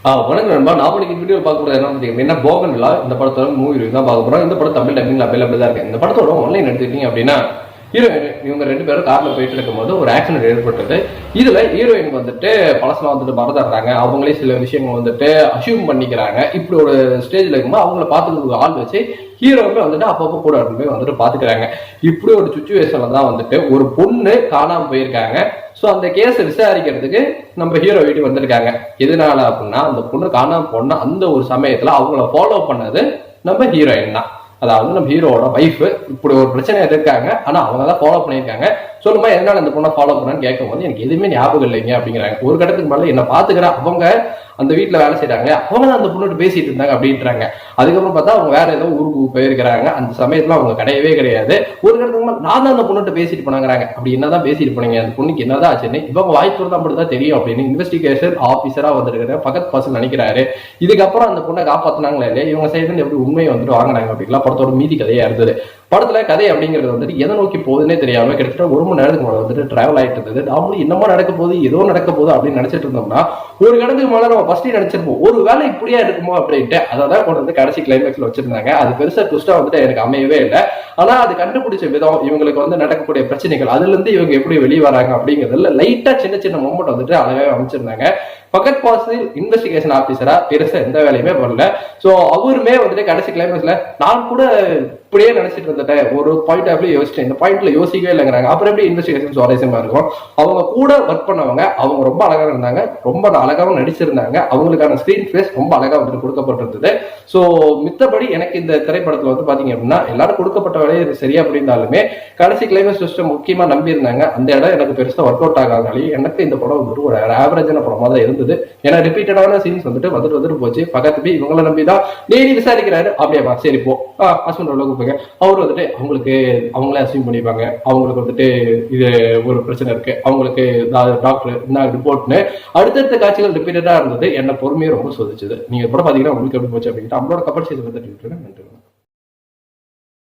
வணக்கம் நண்பா. நான் இன்னைக்கு வீடியோ பார்க்க போறது என்ன போகன் விழா. இந்த படத்தோட மூவி ரிவ்யூ தான் பார்க்க போறோம். இந்த படம் தமிழ் டப்பிங்ல அவைலபிள் தான் இருக்கு. இந்த படத்தோட ஆன்லைன் எடுத்துக்கிட்டீங்க அப்படின்னா ஹீரோயின் இவங்க ரெண்டு பேரும் கார்ல போயிட்டு இருக்கும்போது ஒரு ஆக்சிடென்ட் ஏற்பட்டது. இதுல ஹீரோயின் வந்துட்டு பழசெல்லாம் வந்துட்டு மறந்துடுறாங்க. அவங்களே சில விஷயங்கள் வந்துட்டு அசியூம் பண்ணிக்கிறாங்க. இப்படி ஒரு ஸ்டேஜ்ல இருக்கும்போது அவங்கள பார்த்துக்கிறதுக்கு ஆள் வச்சு ஹீரோவுமே வந்துட்டு அப்பப்போ கூட போய் வந்துட்டு பாத்துக்கிறாங்க. இப்படி ஒரு சுச்சுவேஷன்ல தான் வந்துட்டு ஒரு பொண்ணு காணாம போயிருக்காங்க. ஸோ அந்த கேஸை விசாரிக்கிறதுக்கு நம்ம ஹீரோ வீட்டு வந்திருக்காங்க. எதனால அப்படின்னா அந்த பொண்ணு காணாம போன அந்த ஒரு சமயத்துல அவங்கள ஃபாலோ பண்ணது நம்ம ஹீரோயின் தான். அதாவது நம்ம ஹீரோட வைஃப் இப்படி ஒரு பிரச்சனை இருக்காங்க. ஆனா அவங்க தான் ஃபாலோ பண்ணியிருக்காங்க. சொல்லுமா எதனால அந்த பொண்ணை ஃபாலோ பண்ணான்னு கேட்கும்போது எனக்கு எதுவுமே ஞாபகம் இல்லைங்க அப்படிங்கிறாங்க. ஒரு கட்டத்துக்கு மேலே என்ன பாத்துக்கிற அவங்க அந்த வீட்டுல வேலை செய்யறாங்க, அவங்க தான் அந்த பொண்ணு பேசிட்டு இருந்தாங்க அப்படின்றாங்க. அதுக்கப்புறம் பார்த்தா அவங்க வேற ஏதோ ஊருக்கு போயிருக்கிறாங்க. அந்த சமயத்துல அவங்க கிடையவே கிடையாது. ஒரு கட்டத்துக்கு மேலே நான் தான் அந்த பொண்ணு பேசிட்டு போனாங்கிறாங்க. அப்படி என்னதான் பேசிட்டு போனீங்க, அந்த பொண்ணுக்கு என்னதான் ஆச்சுன்னு இவங்க வாய்ப்பு தான் அப்படிதான் தெரியும் அப்படின்னு இன்வெஸ்டிகேஷன் ஆபீசரா வந்திருக்கிற பகத் பாசல் நினைக்கிறாரு. இதுக்கப்புறம் அந்த பொண்ணை காப்பாத்தினாங்களா இல்லையா, இவங்க சைடுல எப்படி உண்மையை வந்துட்டு வாங்கினாங்க அப்படின்னா படத்தோட மீதி கதையா இருந்தது. படத்துல கதை அப்படிங்கிறது வந்துட்டு எதை நோக்கி போகுதுன்னே தெரியாம கிட்டத்தட்ட 1 மணி நேரத்துக்கு மேலே வந்துட்டு டிராவல் ஆயிட்டு இருந்தது. நாமளும் என்னமோ நடக்க போகுது, ஏதோ நடக்க போகுது அப்படின்னு நினைச்சிட்டு இருந்தோம்னா ஒரு இடத்துக்கு மேலே நம்ம ஃபர்ஸ்ட் நினைச்சிருப்போம் ஒரு வேலை இப்படியா இருக்குமோ அப்படின்ட்டு. அதான் கொண்டு வந்து கடைசி கிளைமேக்ஸ்ல வச்சிருந்தாங்க. அது பெருசா ட்விஸ்டா வந்துட்டு எனக்கு அமையவே இல்லை. ஆனா அது கண்டுபிடிச்ச விதம், இவங்களுக்கு வந்து நடக்கக்கூடிய பிரச்சனைகள், அதுல இருந்து இவங்க எப்படி வெளியே வராங்க அப்படிங்கிறதுல லைட்டா சின்ன சின்ன மூமெண்ட் வந்துட்டு அழகாக அமைச்சிருந்தாங்க. பகத் பாசில் இன்வெஸ்டிகேஷன் ஆபீசரா பெருசா எந்த வேலையுமே பண்ணல. சோ அவருமே வந்துட்டு கடைசி கிளைமேக்ஸ்ல நான் கூட இப்படியே நினைச்சிட்டு இருந்துட்டேன், ஒரு பாயிண்ட் ஆஃப் வியூ யோசிச்சேன், இந்த பாயிண்ட்ல யோசிக்கவே இல்லைங்கிறாங்க. அப்புறம் எப்படி இன்வெஸ்டிகேஷன் சுவாரஸ்யமா இருக்கும். அவங்க கூட ஒர்க் பண்ணவங்க அவங்க ரொம்ப அழகா இருந்தாங்க, ரொம்ப அழகாவும் நடிச்சிருந்தாங்க. அவங்களுக்கான ஸ்கிரீன் ஸ்பேஸ் ரொம்ப அழகா வந்துட்டு கொடுக்கப்பட்டிருந்தது. ஸோ மித்தபடி எனக்கு இந்த திரைப்படத்துல வந்து பாத்தீங்க அப்படின்னா எல்லாரும் கொடுக்கப்பட்ட வேலையை சரியா புரிந்தாலுமே கடைசி கிளைமேக்ஸ் சிஸ்டம் முக்கியமா நம்பி இருந்தாங்க. அந்த இடம் எனக்கு பெருசா ஒர்க் அவுட் ஆகாதாலே எனக்கு இந்த படம் வந்துட்டு ஒரு ஆவரேஜான படமா தான் இருந்தது. ஏன்னா ரிப்பீட்டடான சீன்ஸ் வந்துட்டு வந்துட்டு போச்சு. பக்கத்து இவங்களை நம்பிதான் டெய்லி விசாரிக்கிறாரு. அப்படியே சரி போ ஹஸ்பண்ட் அளவுக்கு அவர் வந்துட்டு அவங்களே அசீவ் பண்ணிப்பாங்க. அவங்களுக்கு வந்துட்டு இது ஒரு பிரச்சனை இருக்கு, அவங்களுக்கு டாக்டர் என்ன ரிப்போர்ட்னு அடுத்தடுத்த காட்சிகள் ரிப்பீட்டடா இருந்தது. என்ன பொறுமையை ரொம்ப சோதிச்சது. நீங்க படம் பாத்தீங்கன்னா உங்களுக்கு எப்படி போச்சு அப்படின்ட்டு அவங்களோட கப்பல் செய்து வந்துட்டு நன்றி.